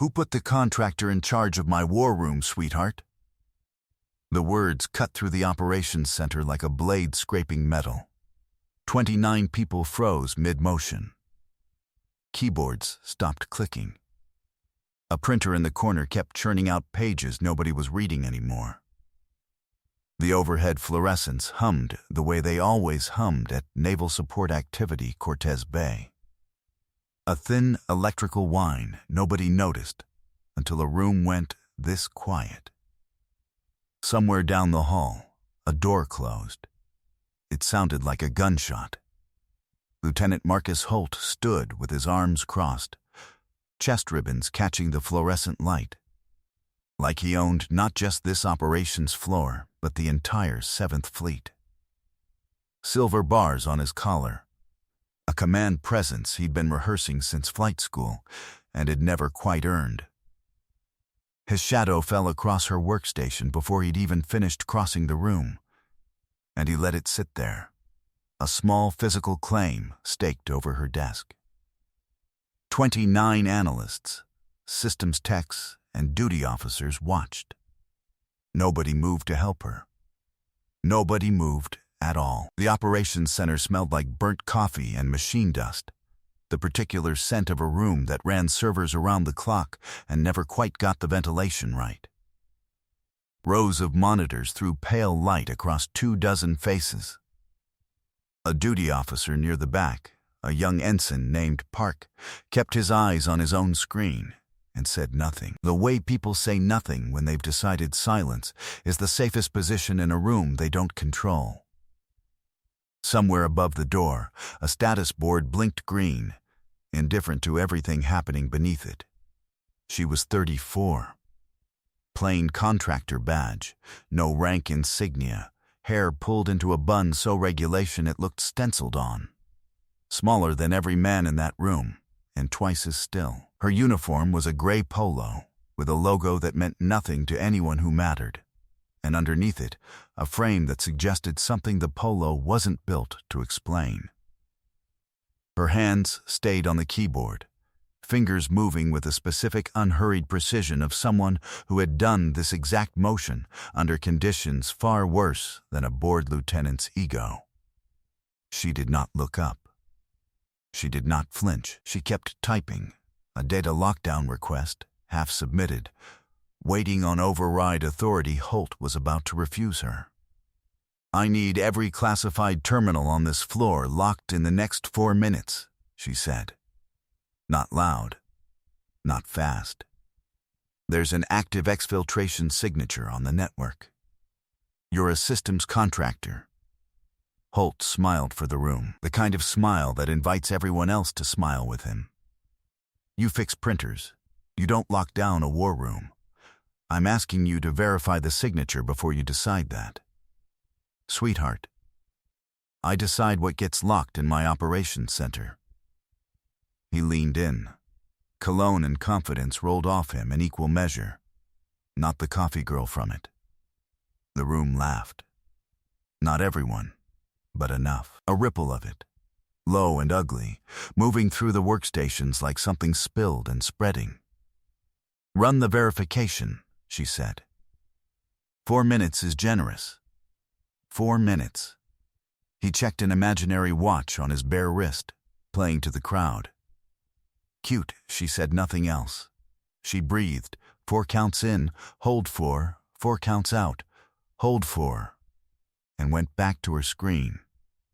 Who put the contractor in charge of my war room, sweetheart? The words cut through the operations center like a blade scraping metal. 29 people froze mid-motion. Keyboards stopped clicking. A printer in the corner kept churning out pages nobody was reading anymore. The overhead fluorescents hummed the way they always hummed at Naval Support Activity Cortez Bay. A thin electrical whine nobody noticed until a room went this quiet. Somewhere down the hall, a door closed. It sounded like a gunshot. Lieutenant Marcus Holt stood with his arms crossed, chest ribbons catching the fluorescent light, like he owned not just this operations floor, but the entire 7th Fleet. Silver bars on his collar, a command presence he'd been rehearsing since flight school and had never quite earned. His shadow fell across her workstation before he'd even finished crossing the room, and he let it sit there, a small physical claim staked over her desk. 29 analysts, systems techs, and duty officers watched. Nobody moved to help her. Nobody moved at all. The operations center smelled like burnt coffee and machine dust, the particular scent of a room that ran servers around the clock and never quite got the ventilation right. Rows of monitors threw pale light across 24 faces. A duty officer near the back, a young ensign named Park, kept his eyes on his own screen and said nothing. The way people say nothing when they've decided silence is the safest position in a room they don't control. Somewhere above the door, a status board blinked green, indifferent to everything happening beneath it. She was 34. Plain contractor badge, no rank insignia, hair pulled into a bun so regulation it looked stenciled on. Smaller than every man in that room, and twice as still. Her uniform was a gray polo, with a logo that meant nothing to anyone who mattered, and underneath it, a frame that suggested something the polo wasn't built to explain. Her hands stayed on the keyboard, fingers moving with the specific unhurried precision of someone who had done this exact motion under conditions far worse than a bored lieutenant's ego. She did not look up. She did not flinch. She kept typing, a data lockdown request, half submitted, waiting on override authority Holt was about to refuse her. "I need every classified terminal on this floor locked in the next 4 minutes," she said. Not loud, not fast. "There's an active exfiltration signature on the network. You're a systems contractor." Holt smiled for the room, the kind of smile that invites everyone else to smile with him. "You fix printers. You don't lock down a war room. I'm asking you to verify the signature before you decide that. Sweetheart, I decide what gets locked in my operations center." He leaned in. Cologne and confidence rolled off him in equal measure, not the coffee girl from it. The room laughed. Not everyone, but enough. A ripple of it, low and ugly, moving through the workstations like something spilled and spreading. "Run the verification," she said. 4 minutes is generous. 4 minutes. He checked an imaginary watch on his bare wrist, playing to the crowd. "Cute," she said nothing else. She breathed, 4 counts in, hold 4, 4 counts out, hold 4, and went back to her screen.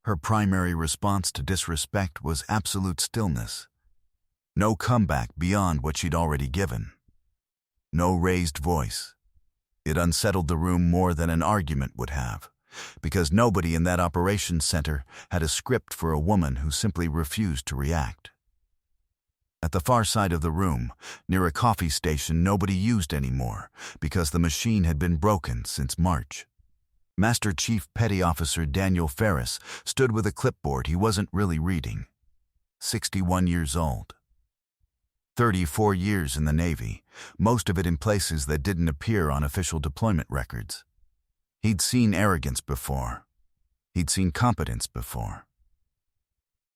Her primary response to disrespect was absolute stillness. No comeback beyond what she'd already given. No raised voice. It unsettled the room more than an argument would have, because nobody in that operations center had a script for a woman who simply refused to react. At the far side of the room, near a coffee station nobody used anymore because the machine had been broken since March. Master Chief Petty Officer Daniel Ferris stood with a clipboard he wasn't really reading. 61 years old. 34 years in the Navy, most of it in places that didn't appear on official deployment records. He'd seen arrogance before. He'd seen competence before.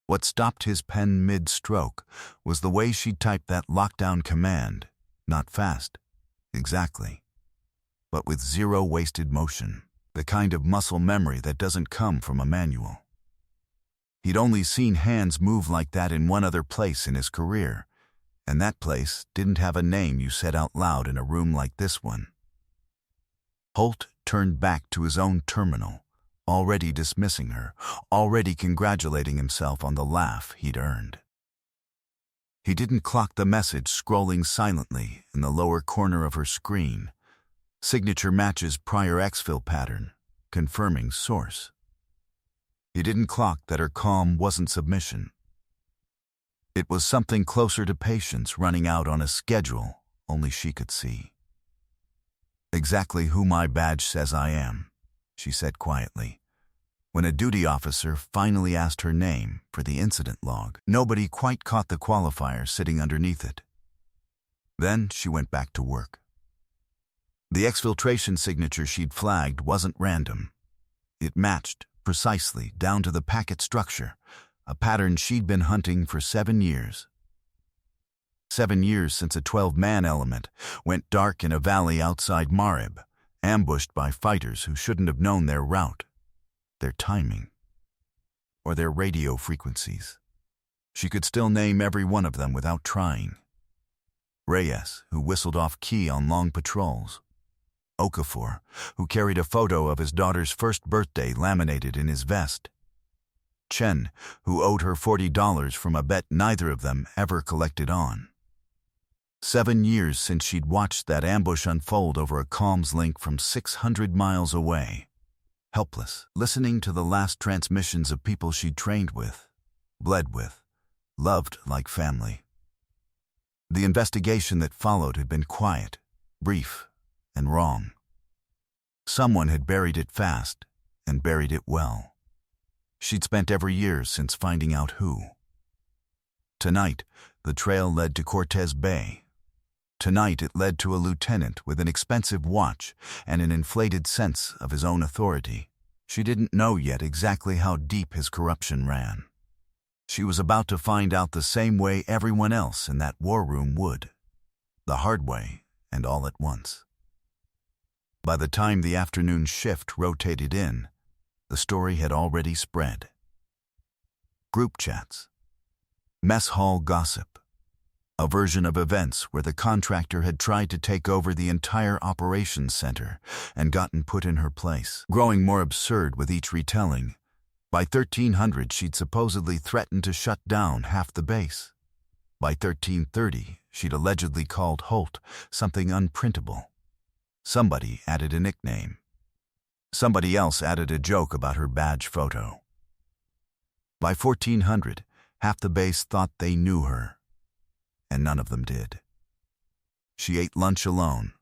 What stopped his pen mid-stroke was the way she typed that lockdown command Not fast, exactly, but with zero wasted motion, the kind of muscle memory that doesn't come from a manual. He'd only seen hands move like that in one other place in his career, and that place didn't have a name you said out loud in a room like this one. Holt turned back to his own terminal, already dismissing her, already congratulating himself on the laugh he'd earned. He didn't clock the message scrolling silently in the lower corner of her screen. Signature matches prior exfil pattern, confirming source. He didn't clock that her calm wasn't submission. It was something closer to patience running out on a schedule only she could see. "Exactly who my badge says I am," she said quietly. When a duty officer finally asked her name for the incident log, nobody quite caught the qualifier sitting underneath it. Then she went back to work. The exfiltration signature she'd flagged wasn't random. It matched, precisely, down to the packet structure, a pattern she'd been hunting for 7 years. 7 years since a 12-man element went dark in a valley outside Marib, ambushed by fighters who shouldn't have known their route, their timing, or their radio frequencies. She could still name every one of them without trying. Reyes, who whistled off key on long patrols. Okafor, who carried a photo of his daughter's first birthday laminated in his vest. Chen, who owed her $40 from a bet neither of them ever collected on. 7 years since she'd watched that ambush unfold over a comms link from 600 miles away. Helpless, listening to the last transmissions of people she'd trained with, bled with, loved like family. The investigation that followed had been quiet, brief, and wrong. Someone had buried it fast, and buried it well. She'd spent every year since finding out who. Tonight, the trail led to Cortez Bay. Tonight it led to a lieutenant with an expensive watch and an inflated sense of his own authority. She didn't know yet exactly how deep his corruption ran. She was about to find out the same way everyone else in that war room would. The hard way, and all at once. By the time the afternoon shift rotated in, the story had already spread. Group chats. Mess hall gossip. A version of events where the contractor had tried to take over the entire operations center and gotten put in her place, growing more absurd with each retelling. By 1300, she'd supposedly threatened to shut down half the base. By 1330, she'd allegedly called Holt something unprintable. Somebody added a nickname. Somebody else added a joke about her badge photo. By 1400, half the base thought they knew her, and none of them did. She ate lunch alone,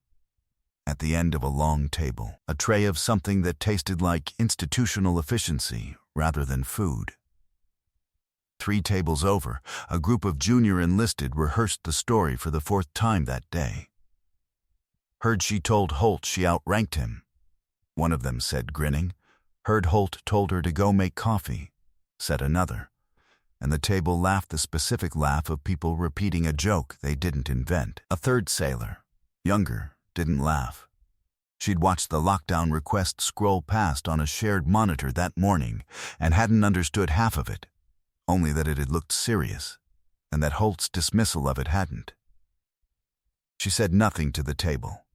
at the end of a long table, a tray of something that tasted like institutional efficiency rather than food. 3 tables over, a group of junior enlisted rehearsed the story for the 4th time that day. Heard she told Holt she outranked him, one of them said, grinning. Heard Holt told her to go make coffee, said another. And the table laughed the specific laugh of people repeating a joke they didn't invent. A third sailor, younger, didn't laugh. She'd watched the lockdown request scroll past on a shared monitor that morning and hadn't understood half of it, only that it had looked serious, and that Holt's dismissal of it hadn't. She said nothing to the table.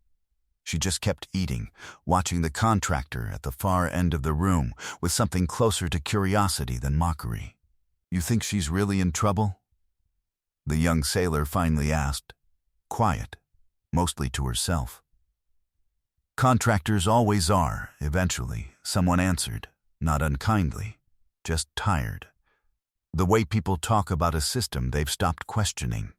She just kept eating, watching the contractor at the far end of the room with something closer to curiosity than mockery. "You think she's really in trouble?" the young sailor finally asked, quiet, mostly to herself. "Contractors always are, eventually," someone answered, not unkindly, just tired. The way people talk about a system they've stopped questioning.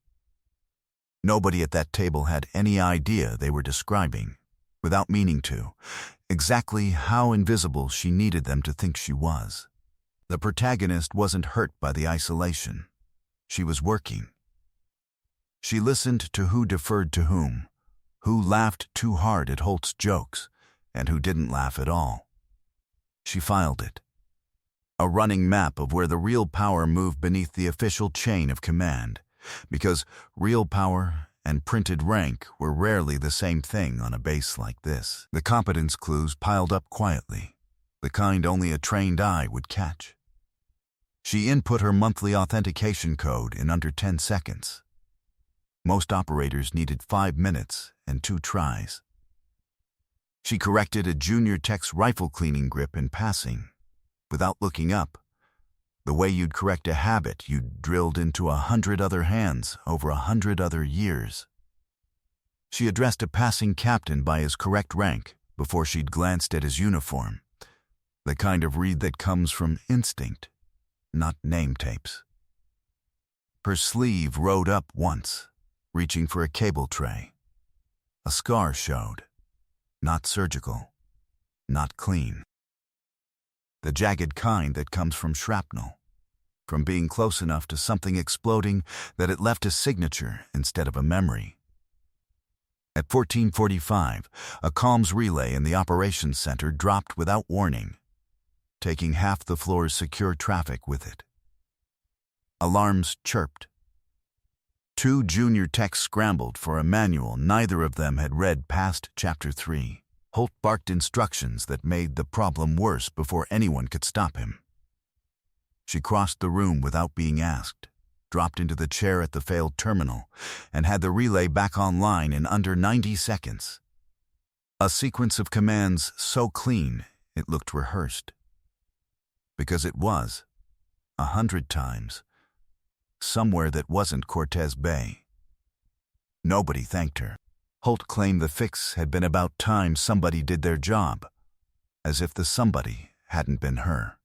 Nobody at that table had any idea they were describing, without meaning to, exactly how invisible she needed them to think she was. The protagonist wasn't hurt by the isolation. She was working. She listened to who deferred to whom, who laughed too hard at Holt's jokes, and who didn't laugh at all. She filed it. A running map of where the real power moved beneath the official chain of command, because real power and printed rank were rarely the same thing on a base like this. The competence clues piled up quietly, the kind only a trained eye would catch. She input her monthly authentication code in under 10 seconds. Most operators needed 5 minutes and 2 tries. She corrected a junior tech's rifle cleaning grip in passing, without looking up, the way you'd correct a habit you'd drilled into 100 other hands over 100 other years. She addressed a passing captain by his correct rank before she'd glanced at his uniform, the kind of read that comes from instinct, not name tapes. Her sleeve rode up once, reaching for a cable tray. A scar showed, not surgical, not clean. The jagged kind that comes from shrapnel, from being close enough to something exploding that it left a signature instead of a memory. At 14:45, a comms relay in the operations center dropped without warning, taking half the floor's secure traffic with it. Alarms chirped. 2 junior techs scrambled for a manual neither of them had read past Chapter 3. Holt barked instructions that made the problem worse before anyone could stop him. She crossed the room without being asked, dropped into the chair at the failed terminal, and had the relay back online in under 90 seconds. A sequence of commands so clean it looked rehearsed. Because it was, 100 times, somewhere that wasn't Cortez Bay. Nobody thanked her. Holt claimed the fix had been about time somebody did their job, as if the somebody hadn't been her.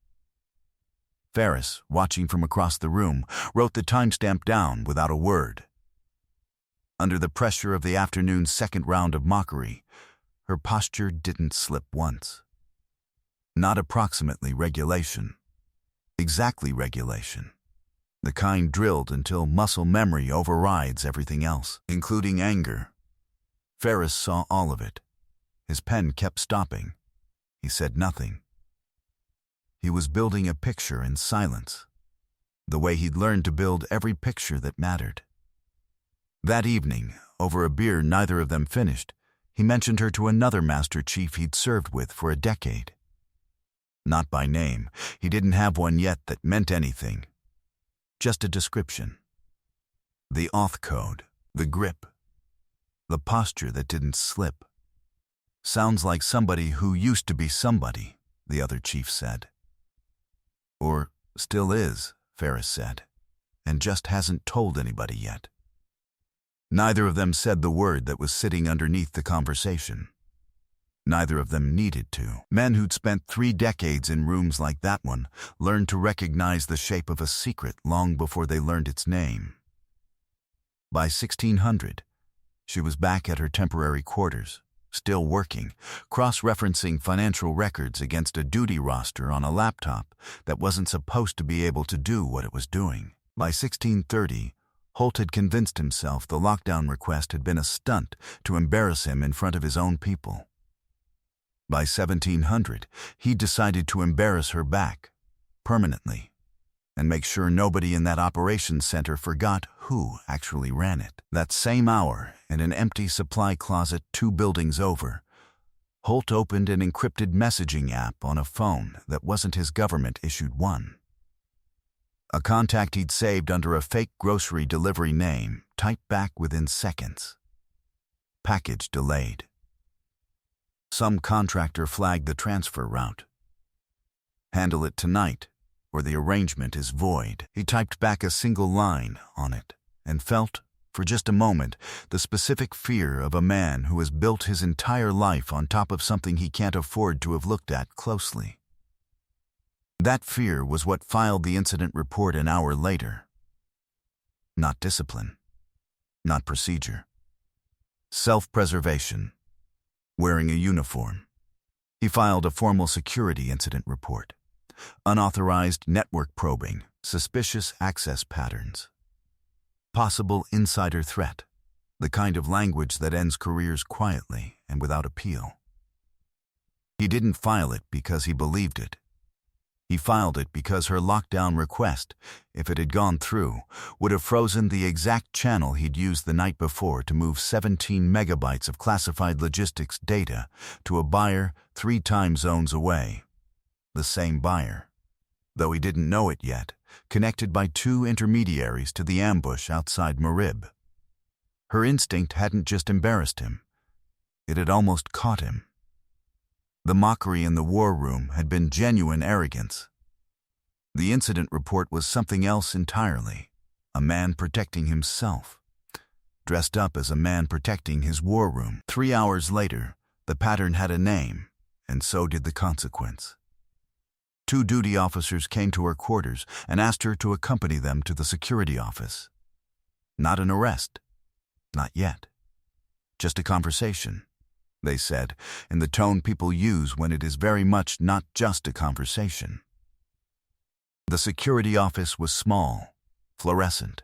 Ferris, watching from across the room, wrote the timestamp down without a word. Under the pressure of the afternoon's second round of mockery, her posture didn't slip once. Not approximately regulation. Exactly regulation. The kind drilled until muscle memory overrides everything else, including anger. Ferris saw all of it. His pen kept stopping. He said nothing. He was building a picture in silence, the way he'd learned to build every picture that mattered. That evening, over a beer neither of them finished, he mentioned her to another Master Chief he'd served with for a decade. Not by name. He didn't have one yet that meant anything. Just a description. The auth code, the grip, the posture that didn't slip. Sounds like somebody who used to be somebody, the other chief said. Or still is, Ferris said, and just hasn't told anybody yet. Neither of them said the word that was sitting underneath the conversation. Neither of them needed to. Men who'd spent 3 decades in rooms like that one learned to recognize the shape of a secret long before they learned its name. By 1600, she was back at her temporary quarters, still working, cross-referencing financial records against a duty roster on a laptop that wasn't supposed to be able to do what it was doing. By 1630, Holt had convinced himself the lockdown request had been a stunt to embarrass him in front of his own people. By 1700, he decided to embarrass her back, permanently, and make sure nobody in that operations center forgot who actually ran it. That same hour, in an empty supply closet 2 buildings over, Holt opened an encrypted messaging app on a phone that wasn't his government-issued one. A contact he'd saved under a fake grocery delivery name typed back within seconds. Package delayed. Some contractor flagged the transfer route. Handle it tonight, or the arrangement is void. He typed back a single line on it and felt, for just a moment, the specific fear of a man who has built his entire life on top of something he can't afford to have looked at closely. That fear was what filed the incident report an hour later. Not discipline. Not procedure. Self-preservation. Wearing a uniform. He filed a formal security incident report. Unauthorized network probing, suspicious access patterns. Possible insider threat, the kind of language that ends careers quietly and without appeal. He didn't file it because he believed it. He filed it because her lockdown request, if it had gone through, would have frozen the exact channel he'd used the night before to move 17 megabytes of classified logistics data to a buyer 3 time zones away. The same buyer, though he didn't know it yet, connected by 2 intermediaries to the ambush outside Marib. Her instinct hadn't just embarrassed him. It had almost caught him. The mockery in the war room had been genuine arrogance. The incident report was something else entirely, a man protecting himself, dressed up as a man protecting his war room. 3 hours later, the pattern had a name, and so did the consequence. 2 duty officers came to her quarters and asked her to accompany them to the security office. Not an arrest. Not yet. Just a conversation, they said, in the tone people use when it is very much not just a conversation. The security office was small, fluorescent,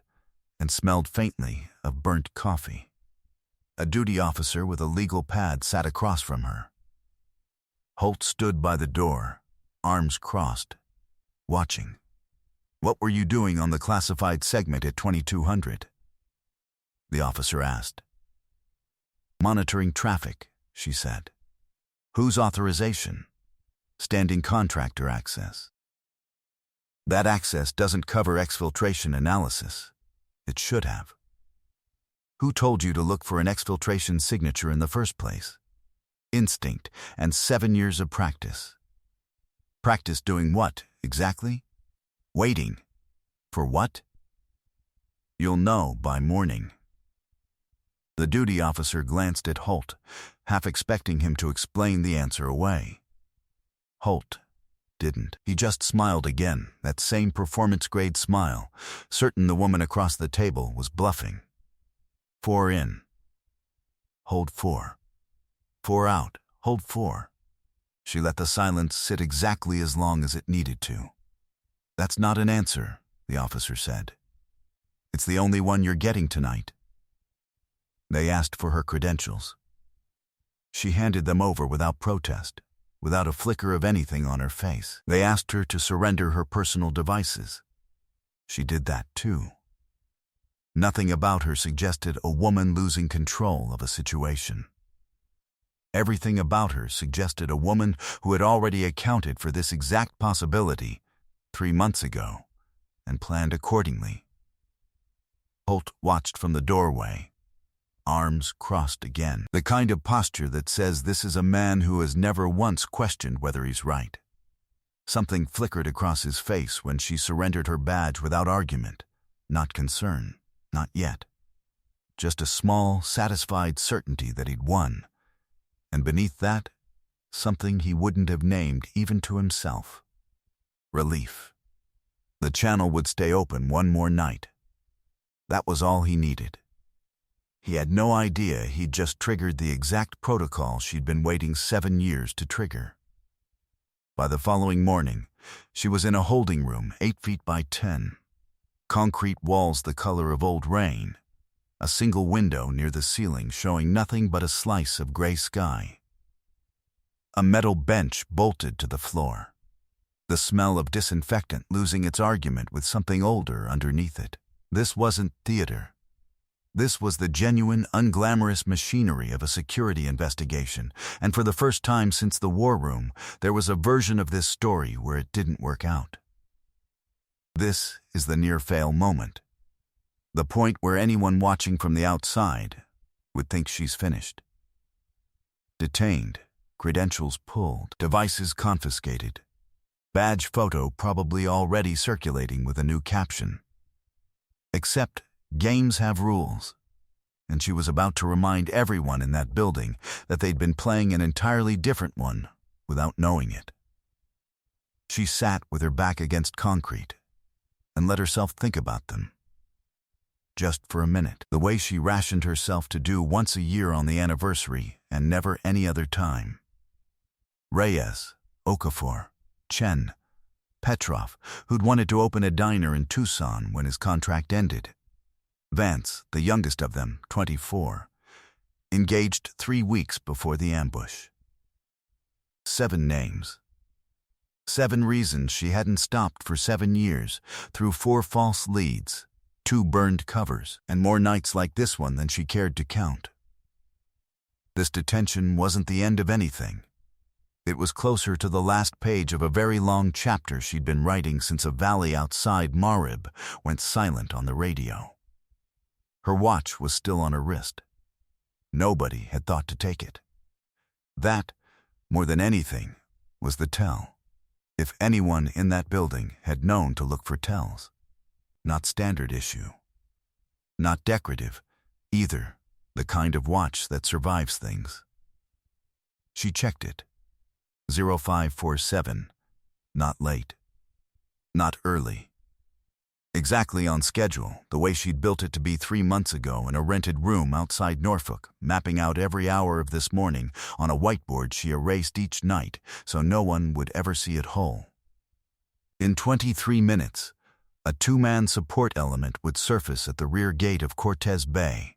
and smelled faintly of burnt coffee. A duty officer with a legal pad sat across from her. Holt stood by the door, arms crossed, watching. "What were you doing on the classified segment at 2200? The officer asked. "Monitoring traffic," she said. "Whose authorization?" "Standing contractor access." "That access doesn't cover exfiltration analysis. It should have." "Who told you to look for an exfiltration signature in the first place?" "Instinct and 7 years of practice." "Practice doing what, exactly?" "Waiting." "For what?" "You'll know by morning." The duty officer glanced at Holt, half expecting him to explain the answer away. Holt didn't. He just smiled again, that same performance-grade smile, certain the woman across the table was bluffing. 4 in. Hold 4. 4 out. Hold 4. She let the silence sit exactly as long as it needed to. "That's not an answer," the officer said. "It's the only one you're getting tonight." They asked for her credentials. She handed them over without protest, without a flicker of anything on her face. They asked her to surrender her personal devices. She did that too. Nothing about her suggested a woman losing control of a situation. Everything about her suggested a woman who had already accounted for this exact possibility 3 months ago and planned accordingly. Holt watched from the doorway, arms crossed again, the kind of posture that says this is a man who has never once questioned whether he's right. Something flickered across his face when she surrendered her badge without argument, not concern, not yet. Just a small, satisfied certainty that he'd won, and beneath that, something he wouldn't have named even to himself. Relief. The channel would stay open one more night. That was all he needed. He had no idea he'd just triggered the exact protocol she'd been waiting 7 years to trigger. By the following morning, she was in a holding room 8 feet by 10. Concrete walls the color of old rain. A single window near the ceiling showing nothing but a slice of gray sky. A metal bench bolted to the floor. The smell of disinfectant losing its argument with something older underneath it. This wasn't theater. This was the genuine, unglamorous machinery of a security investigation, and for the first time since the war room, there was a version of this story where it didn't work out. This is the near-fail moment. The point where anyone watching from the outside would think she's finished. Detained, credentials pulled, devices confiscated, badge photo probably already circulating with a new caption. Except games have rules, and she was about to remind everyone in that building that they'd been playing an entirely different one without knowing it. She sat with her back against concrete and let herself think about them. Just for a minute, the way she rationed herself to do once a year on the anniversary and never any other time. Reyes, Okafor, Chen, Petrov, who'd wanted to open a diner in Tucson when his contract ended. Vance, the youngest of them, 24, engaged 3 weeks before the ambush. 7 names. 7 reasons she hadn't stopped for 7 years, through 4 false leads, 2 burned covers, and more nights like this one than she cared to count. This detention wasn't the end of anything. It was closer to the last page of a very long chapter she'd been writing since a valley outside Marib went silent on the radio. Her watch was still on her wrist. Nobody had thought to take it. That, more than anything, was the tell. If anyone in that building had known to look for tells. Not standard issue. Not decorative, either, the kind of watch that survives things. She checked it. 0547. Not late. Not early. Exactly on schedule, the way she'd built it to be 3 months ago in a rented room outside Norfolk, mapping out every hour of this morning on a whiteboard she erased each night so no one would ever see it whole. In 23 minutes, a 2-man support element would surface at the rear gate of Cortez Bay,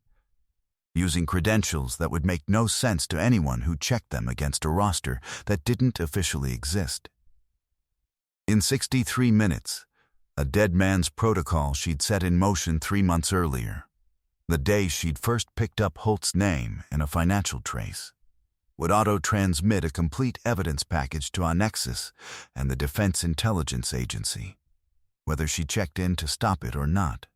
using credentials that would make no sense to anyone who checked them against a roster that didn't officially exist. In 63 minutes, a dead man's protocol she'd set in motion 3 months earlier, the day she'd first picked up Holt's name in a financial trace, would auto-transmit a complete evidence package to Onexus and the Defense Intelligence Agency, whether she checked in to stop it or not.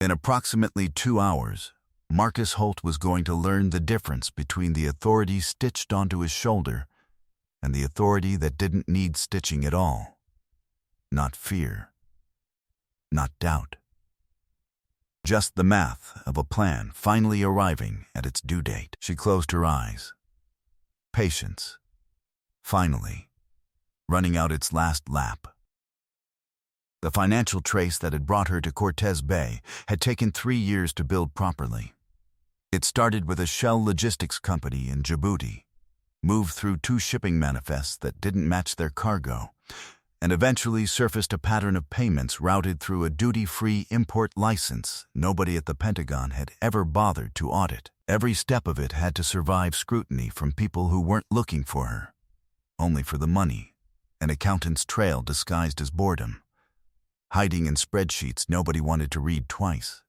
In approximately 2 hours, Marcus Holt was going to learn the difference between the authority stitched onto his shoulder and the authority that didn't need stitching at all. Not fear. Not doubt. Just the math of a plan finally arriving at its due date. She closed her eyes. Patience. Finally, running out its last lap. The financial trace that had brought her to Cortez Bay had taken 3 years to build properly. It started with a shell logistics company in Djibouti, moved through 2 shipping manifests that didn't match their cargo, and eventually surfaced a pattern of payments routed through a duty-free import license nobody at the Pentagon had ever bothered to audit. Every step of it had to survive scrutiny from people who weren't looking for her, only for the money, an accountant's trail disguised as boredom, hiding in spreadsheets nobody wanted to read twice.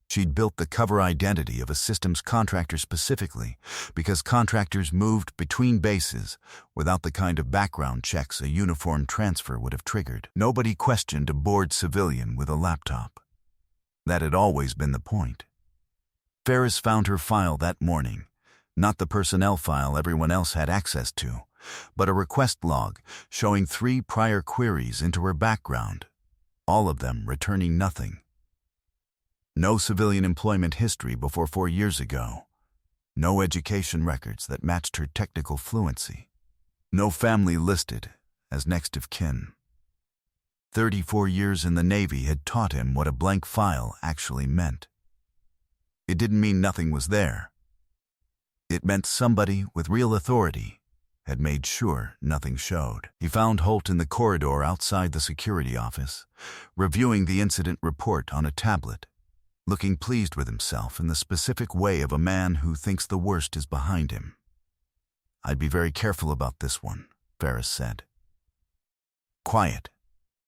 She'd built the cover identity of a systems contractor specifically because contractors moved between bases without the kind of background checks a uniform transfer would have triggered. Nobody questioned a bored civilian with a laptop. That had always been the point. Ferris found her file that morning, not the personnel file everyone else had access to, but a request log showing 3 prior queries into her background, all of them returning nothing. No civilian employment history before 4 years ago. No education records that matched her technical fluency. No family listed as next of kin. 34 years in the Navy had taught him what a blank file actually meant. It didn't mean nothing was there. It meant somebody with real authority had made sure nothing showed. He found Holt in the corridor outside the security office, reviewing the incident report on a tablet, looking pleased with himself in the specific way of a man who thinks the worst is behind him. "I'd be very careful about this one," Ferris said. "Quiet.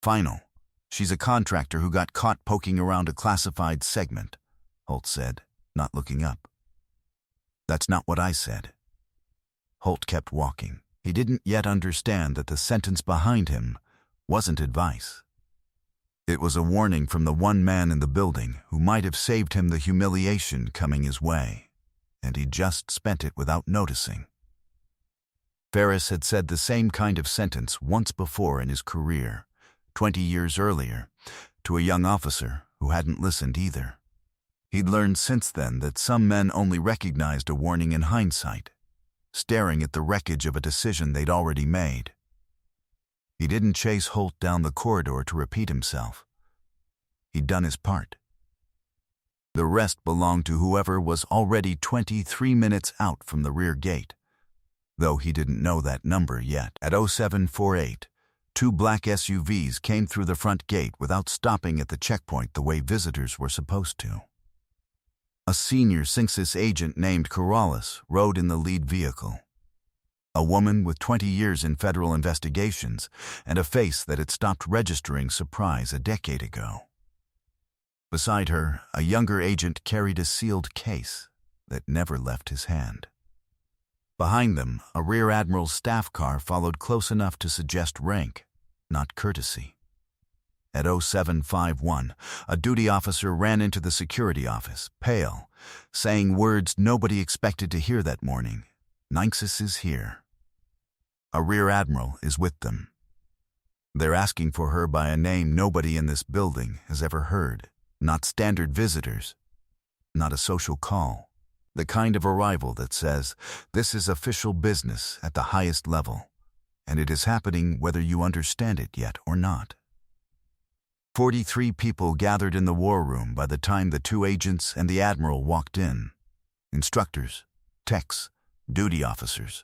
Final. She's a contractor who got caught poking around a classified segment," Holt said, not looking up. "That's not what I said." Holt kept walking. He didn't yet understand that the sentence behind him wasn't advice. It was a warning from the one man in the building who might have saved him the humiliation coming his way, and he'd just spent it without noticing. Ferris had said the same kind of sentence once before in his career, 20 years earlier, to a young officer who hadn't listened either. He'd learned since then that some men only recognized a warning in hindsight, staring at the wreckage of a decision they'd already made. He didn't chase Holt down the corridor to repeat himself. He'd done his part. The rest belonged to whoever was already 23 minutes out from the rear gate, though he didn't know that number yet. At 0748, 2 black SUVs came through the front gate without stopping at the checkpoint the way visitors were supposed to. A senior Synxis agent named Corrales rode in the lead vehicle. A woman with 20 years in federal investigations and a face that had stopped registering surprise a decade ago. Beside her, a younger agent carried a sealed case that never left his hand. Behind them, a rear admiral's staff car followed close enough to suggest rank, not courtesy. At 0751, a duty officer ran into the security office, pale, saying words nobody expected to hear that morning. "Nynxus is here." A rear admiral is with them. They're asking for her by a name nobody in this building has ever heard. Not standard visitors, not a social call. The kind of arrival that says, this is official business at the highest level, and it is happening whether you understand it yet or not. 43 people gathered in the war room by the time the 2 agents and the admiral walked in. Instructors, techs, duty officers,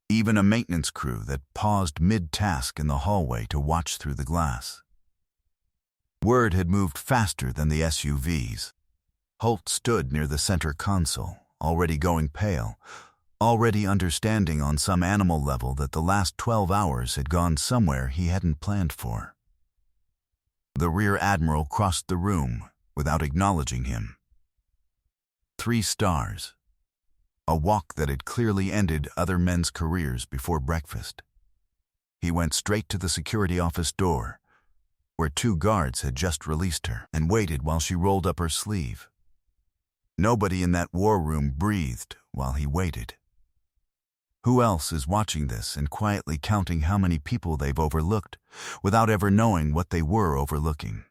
even a maintenance crew that paused mid-task in the hallway to watch through the glass. Word had moved faster than the SUVs. Holt stood near the center console, already going pale, already understanding on some animal level that the last 12 hours had gone somewhere he hadn't planned for. The rear admiral crossed the room without acknowledging him. 3 stars. A walk that had clearly ended other men's careers before breakfast. He went straight to the security office door, where 2 guards had just released her, and waited while she rolled up her sleeve. Nobody in that war room breathed while he waited. Who else is watching this and quietly counting how many people they've overlooked without ever knowing what they were overlooking?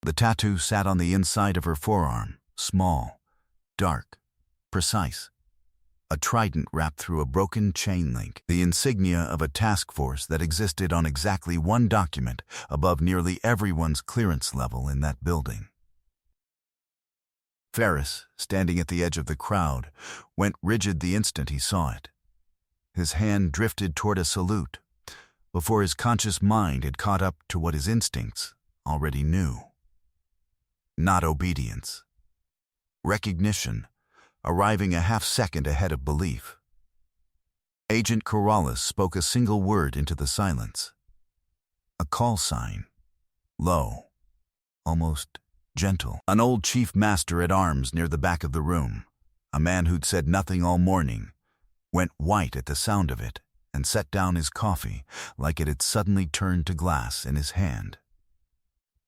The tattoo sat on the inside of her forearm, small, dark, precise. A trident wrapped through a broken chain link, the insignia of a task force that existed on exactly 1 document above nearly everyone's clearance level in that building. Ferris, standing at the edge of the crowd, went rigid the instant he saw it. His hand drifted toward a salute, before his conscious mind had caught up to what his instincts already knew. Not obedience. Recognition, arriving a half-second ahead of belief. Agent Corrales spoke a single word into the silence. A call sign. Low. Almost gentle. An old chief master at arms near the back of the room, a man who'd said nothing all morning, went white at the sound of it and set down his coffee like it had suddenly turned to glass in his hand.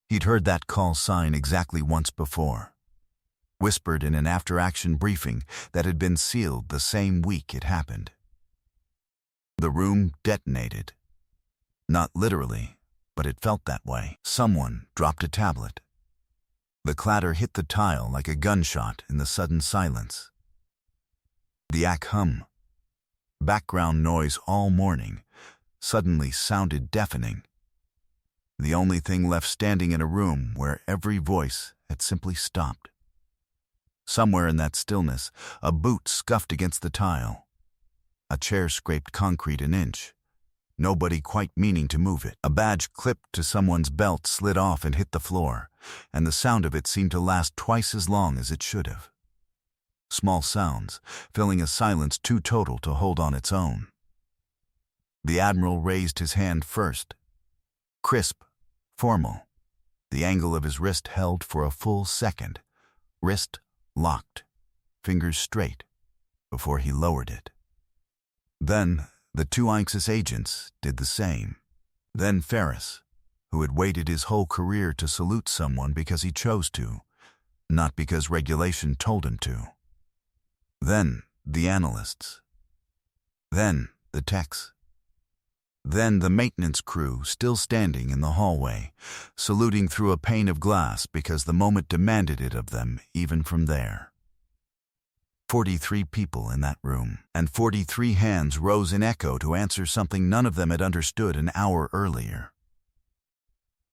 He'd heard that call sign exactly once before, whispered in an after-action briefing that had been sealed the same week it happened. The room detonated. Not literally, but it felt that way. Someone dropped a tablet. The clatter hit the tile like a gunshot in the sudden silence. The ACK hum, background noise all morning, suddenly sounded deafening. The only thing left standing in a room where every voice had simply stopped. Somewhere in that stillness, a boot scuffed against the tile. A chair scraped concrete an inch, nobody quite meaning to move it. A badge clipped to someone's belt slid off and hit the floor, and the sound of it seemed to last twice as long as it should have. Small sounds, filling a silence too total to hold on its own. The admiral raised his hand first. Crisp, formal. The angle of his wrist held for a full second. Wrist locked, fingers straight, before he lowered it. Then the 2 Nynxus agents did the same. Then Ferris, who had waited his whole career to salute someone because he chose to, not because regulation told him to. Then the analysts. Then the techs. Then the maintenance crew still standing in the hallway, saluting through a pane of glass because the moment demanded it of them even from there. 43 people in that room, and 43 hands rose in echo to answer something none of them had understood an hour earlier.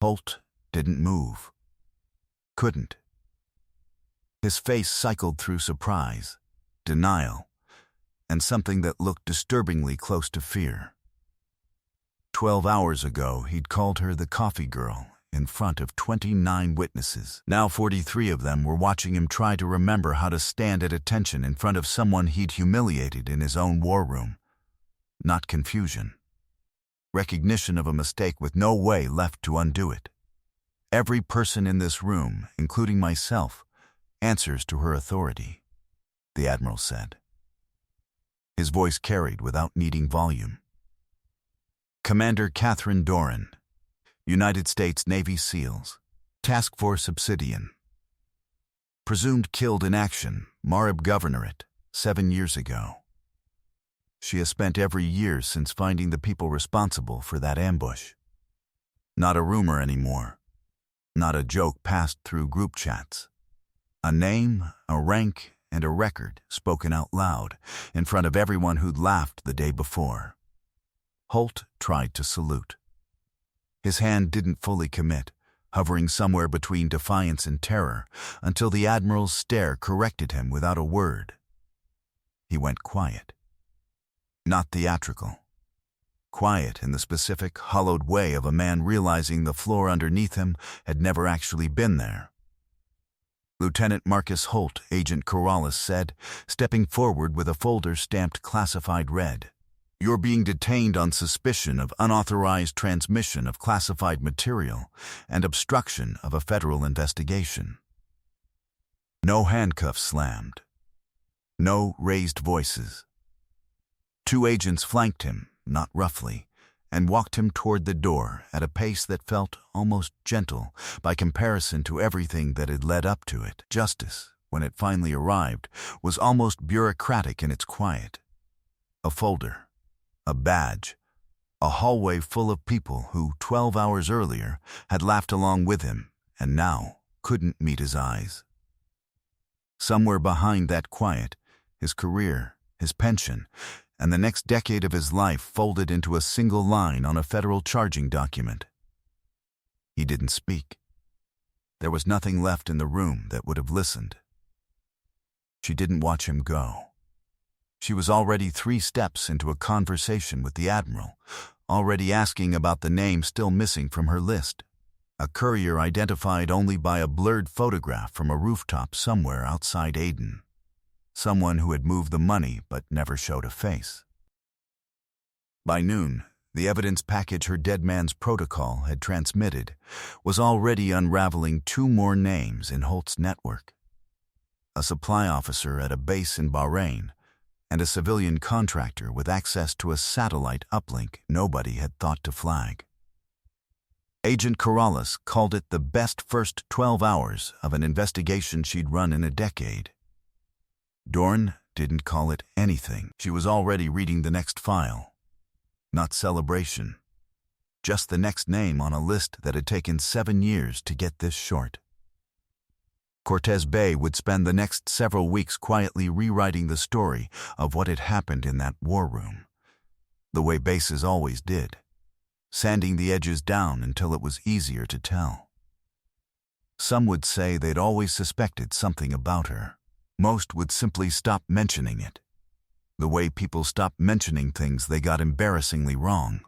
Holt didn't move. Couldn't. His face cycled through surprise, denial, and something that looked disturbingly close to fear. 12 hours ago, he'd called her the coffee girl in front of 29 witnesses. Now 43 of them were watching him try to remember how to stand at attention in front of someone he'd humiliated in his own war room not confusion. Recognition of a mistake with no way left to undo it. Every person in this room, including myself, answers to her authority, the Admiral said. His voice carried without needing volume. Commander Catherine Doran, United States Navy SEALs, Task Force Obsidian. Presumed killed in action, Marib Governorate, 7 years ago. She has spent every year since finding the people responsible for that ambush. Not a rumor anymore. Not a joke passed through group chats. A name, a rank, and a record spoken out loud in front of everyone who'd laughed the day before. Holt tried to salute. His hand didn't fully commit, hovering somewhere between defiance and terror, until the Admiral's stare corrected him without a word. He went quiet. Not theatrical. Quiet in the specific, hollowed way of a man realizing the floor underneath him had never actually been there. Lieutenant Marcus Holt, Agent Corrales said, stepping forward with a folder stamped classified red. You're being detained on suspicion of unauthorized transmission of classified material and obstruction of a federal investigation. No handcuffs slammed. No raised voices. 2 agents flanked him, not roughly, and walked him toward the door at a pace that felt almost gentle by comparison to everything that had led up to it. Justice, when it finally arrived, was almost bureaucratic in its quiet. A folder, a badge, a hallway full of people who 12 hours earlier had laughed along with him and now couldn't meet his eyes. Somewhere behind that quiet, his career, his pension, and the next decade of his life folded into a single line on a federal charging document. He didn't speak. There was nothing left in the room that would have listened. She didn't watch him go. She was already 3 steps into a conversation with the Admiral, already asking about the name still missing from her list, a courier identified only by a blurred photograph from a rooftop somewhere outside Aden. Someone who had moved the money but never showed a face. By noon, the evidence package her dead man's protocol had transmitted was already unraveling 2 more names in Holt's network. A supply officer at a base in Bahrain and a civilian contractor with access to a satellite uplink nobody had thought to flag. Agent Corrales called it the best first 12 hours of an investigation she'd run in a decade. Doran didn't call it anything. She was already reading the next file. Not celebration. Just the next name on a list that had taken 7 years to get this short. Cortez Bay would spend the next several weeks quietly rewriting the story of what had happened in that war room, the way bases always did, sanding the edges down until it was easier to tell. Some would say they'd always suspected something about her. Most would simply stop mentioning it, the way people stopped mentioning things they got embarrassingly wrong.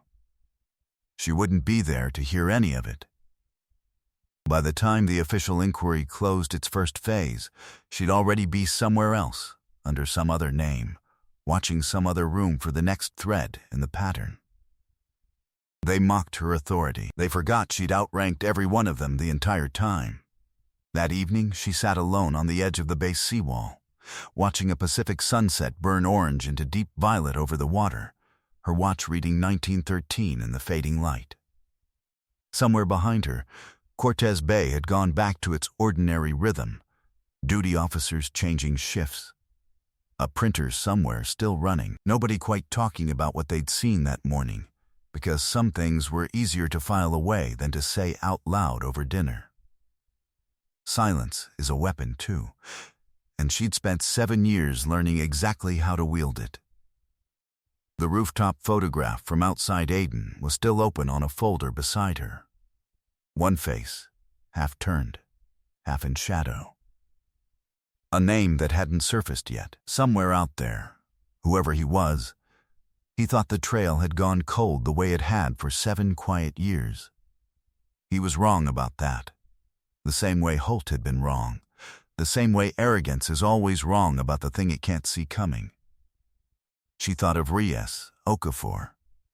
She wouldn't be there to hear any of it. By the time the official inquiry closed its first phase, she'd already be somewhere else, under some other name, watching some other room for the next thread in the pattern. They mocked her authority. They forgot she'd outranked every one of them the entire time. That evening, she sat alone on the edge of the base seawall, watching a Pacific sunset burn orange into deep violet over the water, her watch reading 1913 in the fading light. Somewhere behind her, Cortez Bay had gone back to its ordinary rhythm, duty officers changing shifts. A printer somewhere still running, nobody quite talking about what they'd seen that morning, because some things were easier to file away than to say out loud over dinner. Silence is a weapon, too, and she'd spent 7 years learning exactly how to wield it. The rooftop photograph from outside Aden was still open on a folder beside her. One face, half turned, half in shadow. A name that hadn't surfaced yet, somewhere out there, whoever he was. He thought the trail had gone cold the way it had for 7 quiet years. He was wrong about that. The same way Holt had been wrong. The same way arrogance is always wrong about the thing it can't see coming. She thought of Reyes, Okafor,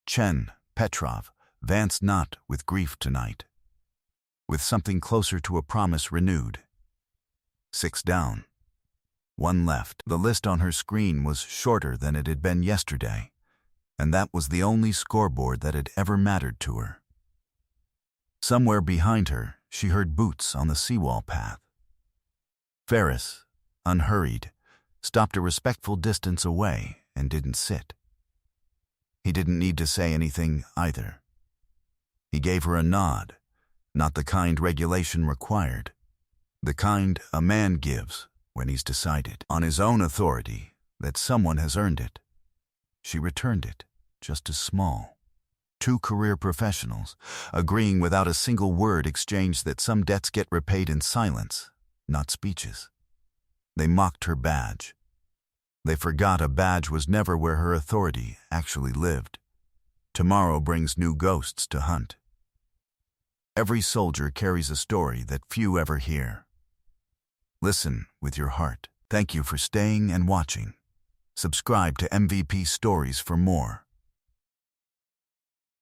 Chen, Petrov, Vance not with grief tonight. With something closer to a promise renewed. 6 down. 1 left. The list on her screen was shorter than it had been yesterday, and that was the only scoreboard that had ever mattered to her. Somewhere behind her, she heard boots on the seawall path. Ferris, unhurried, stopped a respectful distance away and didn't sit. He didn't need to say anything either. He gave her a nod, not the kind regulation required, the kind a man gives when he's decided, on his own authority, that someone has earned it. She returned it, just as small. 2 career professionals, agreeing without a single word exchanged that some debts get repaid in silence, not speeches. They mocked her badge. They forgot a badge was never where her authority actually lived. Tomorrow brings new ghosts to hunt. Every soldier carries a story that few ever hear. Listen with your heart. Thank you for staying and watching. Subscribe to MVP Stories for more.